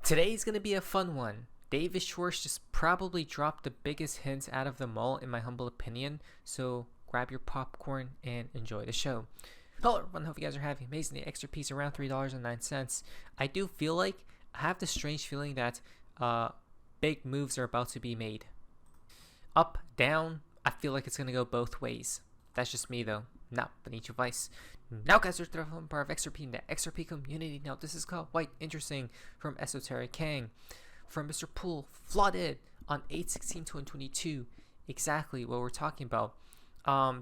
Today's gonna be a fun one. David Schwarz just probably dropped the biggest hint out of them all, in my humble opinion. So grab your popcorn and enjoy the show. Hello everyone, hope you guys are having amazing day. XRP's around $3.09. I do feel like, I have this strange feeling that big moves are about to be made. Up, down, I feel like it's gonna go both ways. That's just me though, not beneath your vice. Now guys, there's the part of XRP in the XRP community. Now this is called White Interesting from Esoteric Kang. From Mr. Pool, Flooded on 8/16/2022. Exactly what we're talking about.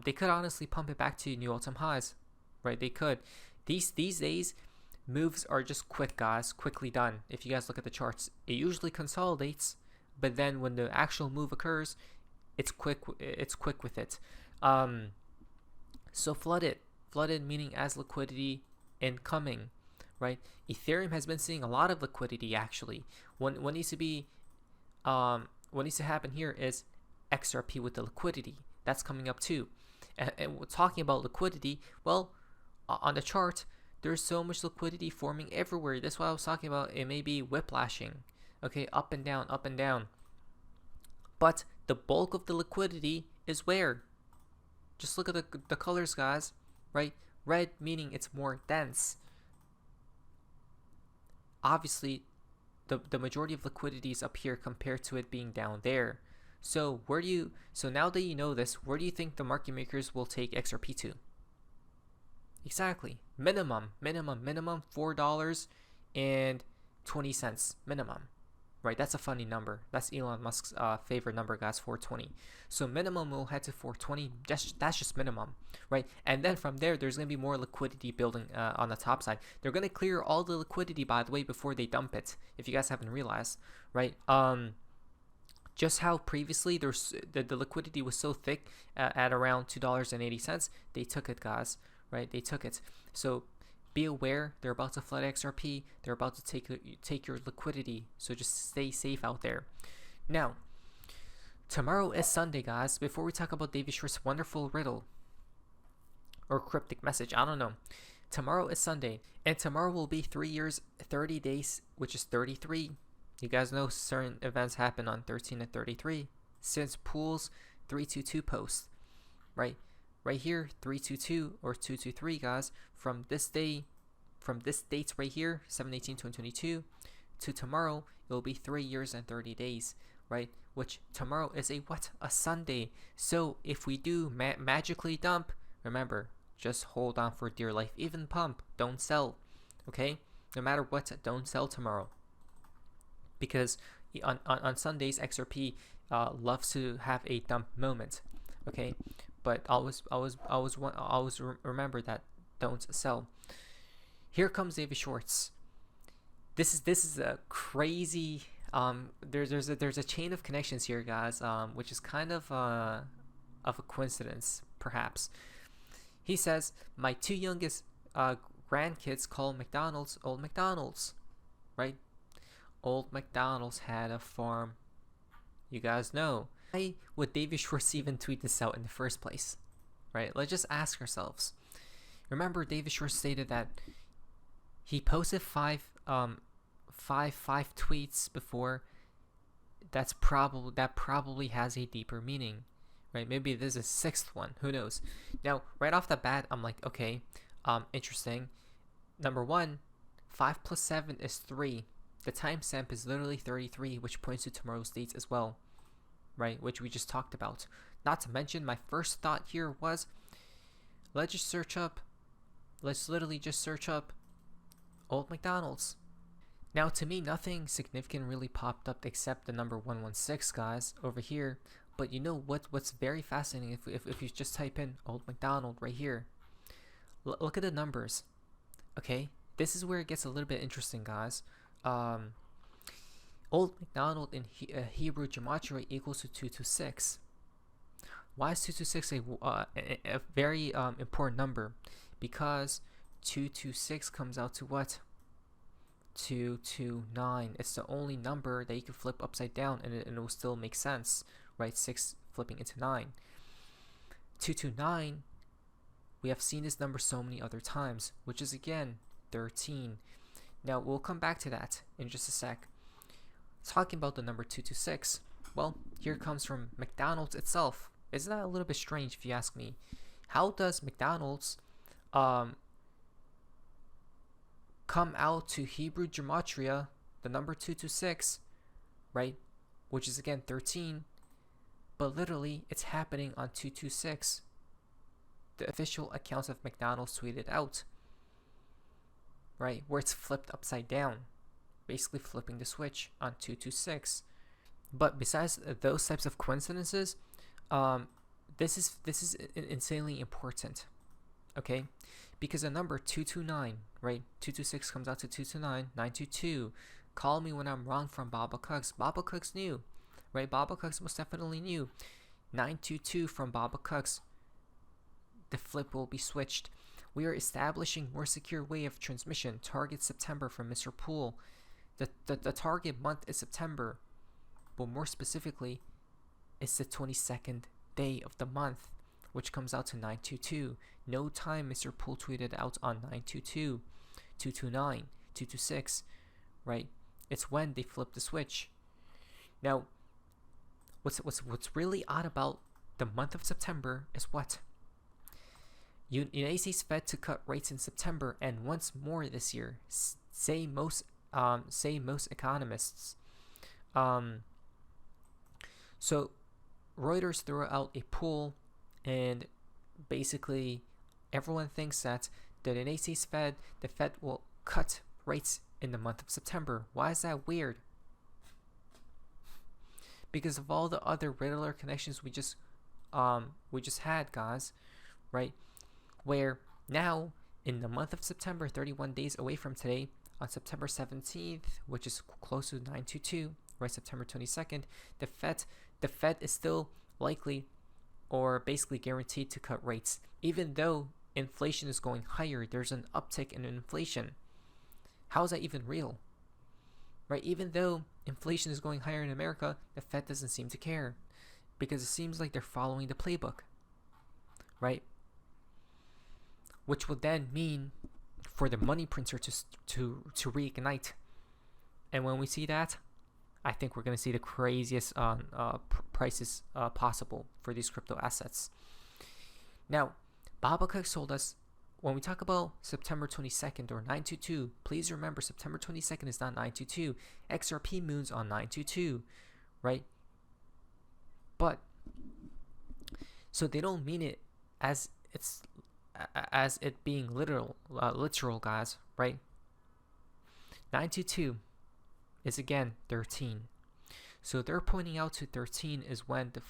They could honestly pump it back to new all-time highs, right? They could. These days, moves are just quick, guys. Quickly done. If you guys look at the charts, it usually consolidates, but then when the actual move occurs, it's quick. It's quick with it. So flooded meaning as liquidity incoming, right? Ethereum has been seeing a lot of liquidity actually. What needs to be, what needs to happen here is XRP with the liquidity. That's coming up too. And we're talking about liquidity. Well, on the chart, there's so much liquidity forming everywhere. That's why I was talking about it may be whiplashing. Okay, up and down, up and down. But the bulk of the liquidity is where? Just look at the colors, guys, right? Red meaning it's more dense. Obviously, the majority of liquidity is up here compared to it being down there. So so now that you know this, where do you think the market makers will take XRP to? Exactly, minimum $4.20 minimum. Right, that's a funny number. That's Elon Musk's favorite number, guys, 420. So minimum will head to 420. That's just minimum, right? And then from there, there's going to be more liquidity building on the top side. They're going to clear all the liquidity, by the way, before they dump it, if you guys haven't realized, right? Just how previously there's the liquidity was so thick at around $2.80, they took it, guys, right? They took it. So be aware, they're about to flood XRP. They're about to take your liquidity. So just stay safe out there. Now, tomorrow is Sunday, guys. Before we talk about David Schwartz's wonderful riddle or cryptic message, I don't know. Tomorrow is Sunday, and tomorrow will be 3 years, 30 days, which is 33. You guys know certain events happen on 13 and 33. Since Pool's 322 post, right? Right here, 322 or 223, guys. From this day, from this date right here, 7/18/2022, to tomorrow, it will be 3 years and 30 days, right? Which tomorrow is a what? A Sunday. So if we do magically dump, remember, just hold on for dear life. Even pump, don't sell, okay? No matter what, don't sell tomorrow, because on Sundays, XRP loves to have a dump moment, okay? But always remember that don't sell. Here comes David Schwarz. This is a crazy. There's a chain of connections here, guys. Which is kind of a coincidence, perhaps. He says, my two youngest grandkids call McDonald's Old McDonald's, right? Old McDonald's had a farm. You guys know. Why would David Schwarz even tweet this out in the first place, right? Let's just ask ourselves. Remember, David Schwarz stated that he posted five tweets before. That probably has a deeper meaning, right? Maybe this is a sixth one. Who knows? Now, right off the bat, I'm like, okay, interesting. Number one, 5 + 7 is 3. The timestamp is literally 33, which points to tomorrow's dates as well, right? Which we just talked about. Not to mention, my first thought here was, let's literally just search up Old McDonald's. Now, to me, nothing significant really popped up except the number 116, guys, over here. But you know what's very fascinating, if you just type in Old McDonald right here, look at the numbers, okay? This is where it gets a little bit interesting, guys. Old McDonald in Hebrew gematria equals to 226. Why is 226 a very important number? Because 226 comes out to what? 229. It's the only number that you can flip upside down and it will still make sense, right? 6 flipping into 9. 229, we have seen this number so many other times, which is again 13. Now we'll come back to that in just a sec. Talking about the number 226, well, here comes from McDonald's itself. Isn't that a little bit strange if you ask me? How does McDonald's come out to Hebrew gematria, the number 226, right, which is again 13, but literally it's happening on 226. The official accounts of McDonald's tweeted out, right, where it's flipped upside down, basically flipping the switch on 226. But besides those types of coincidences, this is insanely important, okay? Because the number 229, right? 226 comes out to 229, 922. Call me when I'm wrong from Baba Cucks. Baba Cucks knew, right? Baba Cucks most definitely knew. 922 from Baba Cucks. The flip will be switched. We are establishing more secure way of transmission. Target September from Mr. Poole. The target month is September, but more specifically, it's the 22nd day of the month, which comes out to 922. No time Mr. Poole tweeted out on 922, 229, 226, right? It's when they flip the switch. Now, what's really odd about the month of September is what? United States Fed to cut rates in September and once more this year, say most economists. So Reuters threw out a poll, and basically everyone thinks that the United States Fed, the Fed will cut rates in the month of September. Why is that weird? Because of all the other Riddler connections we just had, guys, right? Where now in the month of September, 31 days away from today, on September 17th, which is close to 922, right? September 22nd, the Fed is still likely or basically guaranteed to cut rates, even though inflation is going higher. There's an uptick in inflation. How is that even real? Right? Even though inflation is going higher in America, the Fed doesn't seem to care, because it seems like they're following the playbook, right? Which will then mean for the money printer to reignite. And when we see that, I think we're going to see the craziest prices possible for these crypto assets. Now, Baba Cucks told us, when we talk about September 22nd or 922, please remember September 22nd is not 922. XRP moons on 922, right? But, so they don't mean it as it being literal, guys, right? 922 is again 13. So they're pointing out to 13 is when the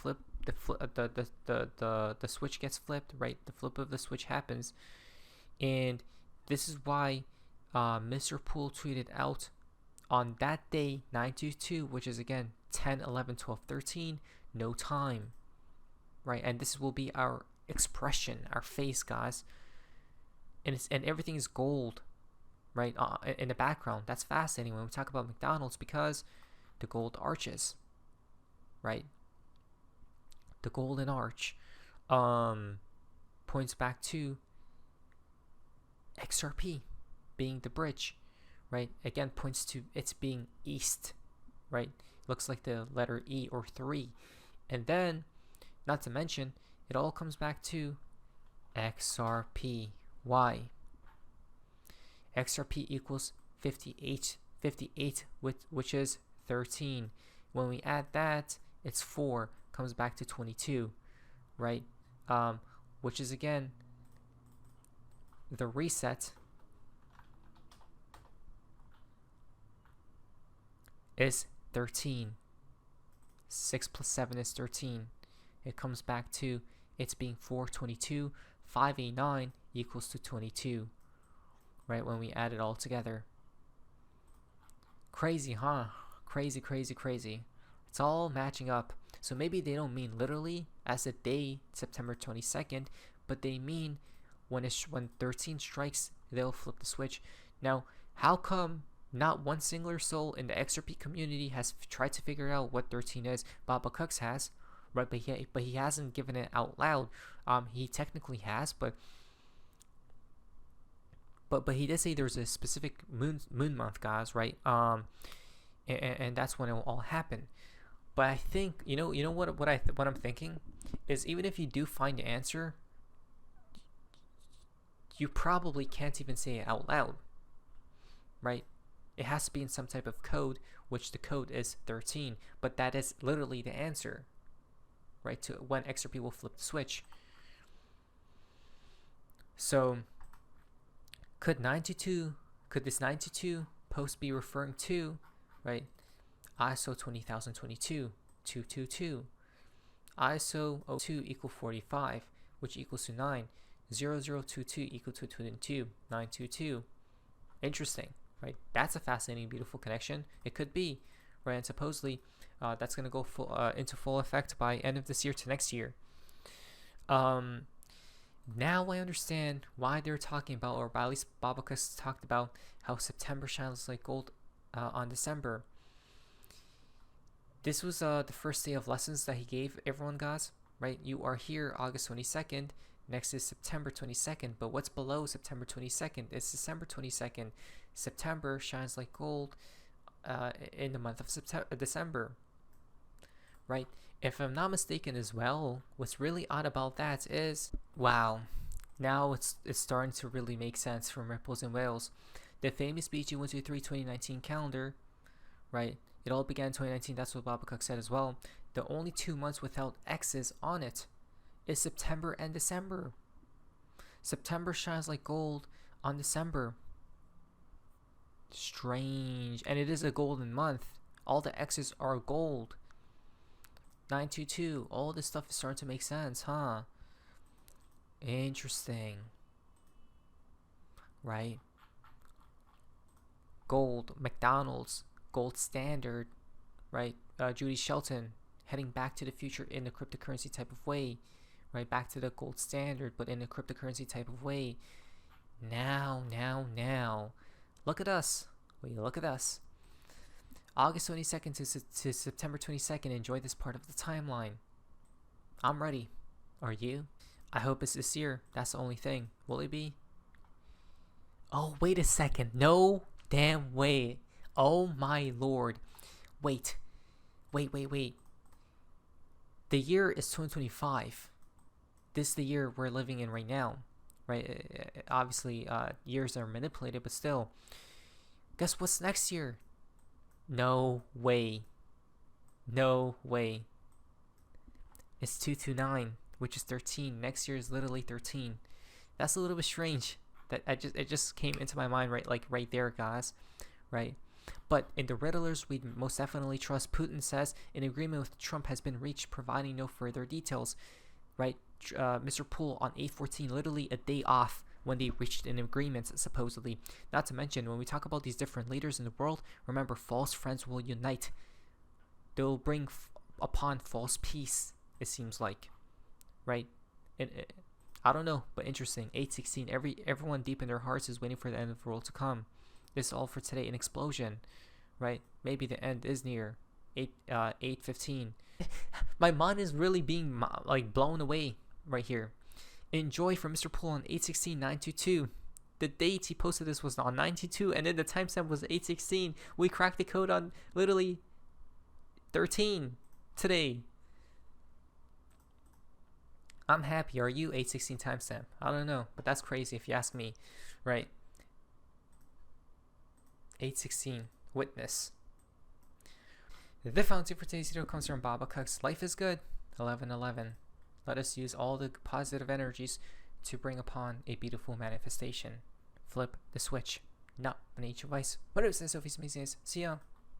switch gets flipped, right? The flip of the switch happens, and this is why Mr. Poole tweeted out on that day 922, which is again 10, 11, 12, 13, no time, right? And this will be our expression, our face, guys, and everything is gold, right, in the background. That's fascinating when we talk about McDonald's, because the gold arches, right, the golden arch points back to XRP being the bridge, right? Again, points to it's being east, right? Looks like the letter E or 3. And then, not to mention, it all comes back to XRP. Why? XRP equals 58, which is 13. When we add that, it's 4, comes back to 22, right? Which is again the reset is 13. 6 plus 7 is 13. It comes back to it's being 422. 589 equals to 22, right? When we add it all together. Crazy, huh? Crazy. It's all matching up. So maybe they don't mean literally as a day, September 22nd, but they mean when 13 strikes, they'll flip the switch. Now, how come not one singular soul in the XRP community has tried to figure out what 13 is? Baba Cucks has, right? But he hasn't given it out loud. He technically has, but but he did say there's a specific moon month, guys, right? And that's when it will all happen. But I think you know what I'm thinking is, even if you do find the answer, you probably can't even say it out loud, right? It has to be in some type of code, which the code is 13, but that is literally the answer, right, to when XRP will flip the switch. So could this 922 post be referring to, right, ISO 20022 222, ISO 02 equal 45, which equals to 9, 0022 equal to 22, 922. Interesting, right? That's a fascinating, beautiful connection. It could be, right? And supposedly that's going to go into full effect by end of this year to next year. Now I understand why they're talking about, or at least Cucks talked about, how September shines like gold on December. This was the first day of lessons that he gave everyone, guys, right? You are here August 22nd. Next is September 22nd. But what's below September 22nd? It's December 22nd. September shines like gold in the month of December, right? If I'm not mistaken as well, what's really odd about that is, wow, now it's starting to really make sense from ripples and whales. The famous BG123 2019 calendar, right? It all began in 2019. That's what Cucks said as well. The only 2 months without X's on it is September and December. September shines like gold on December. Strange. And it is a golden month. All the X's are gold. 922. All this stuff is starting to make sense, huh? Interesting. Right? Gold. McDonald's. Gold standard. Right? Judy Shelton. Heading back to the future in a cryptocurrency type of way. Right? Back to the gold standard, but in a cryptocurrency type of way. Now. Look at us. Wait, look at us. August 22nd to September 22nd. Enjoy this part of the timeline. I'm ready. Are you? I hope it's this year. That's the only thing. Will it be? Oh, wait a second. No damn way. Oh my lord. Wait. The year is 2025. This is the year we're living in right now. Right? Obviously, years are manipulated, but still. Guess what's next year? No way. It's 229, which is 13. Next year is literally 13. That's a little bit strange. That it just came into my mind right there, guys. Right? But in the Riddlers, we most definitely trust. Putin says an agreement with Trump has been reached, providing no further details. Right? Mr. Poole on 8/14, literally a day off when they reached an agreement, supposedly. Not to mention, when we talk about these different leaders in the world, remember, false friends will unite. They'll bring upon false peace, it seems like. Right? And I don't know, but interesting. 8/16, everyone deep in their hearts is waiting for the end of the world to come. This is all for today. An explosion. Right? Maybe the end is near. 8/15. My mind is really being blown away right here. Enjoy from Mr. Poole on 8/16/922. The date he posted this was on 922, and then the timestamp was 8/16. We cracked the code on literally 13 today. I'm happy. Are you? 8/16 timestamp. I don't know, but that's crazy if you ask me, right? 8/16 witness. The fountain for today's video comes from Cucks. Life is good. 11/11. Let us use all the positive energies to bring upon a beautiful manifestation. Flip the switch. Not an H device. What is this? Sophie's amazing. See ya.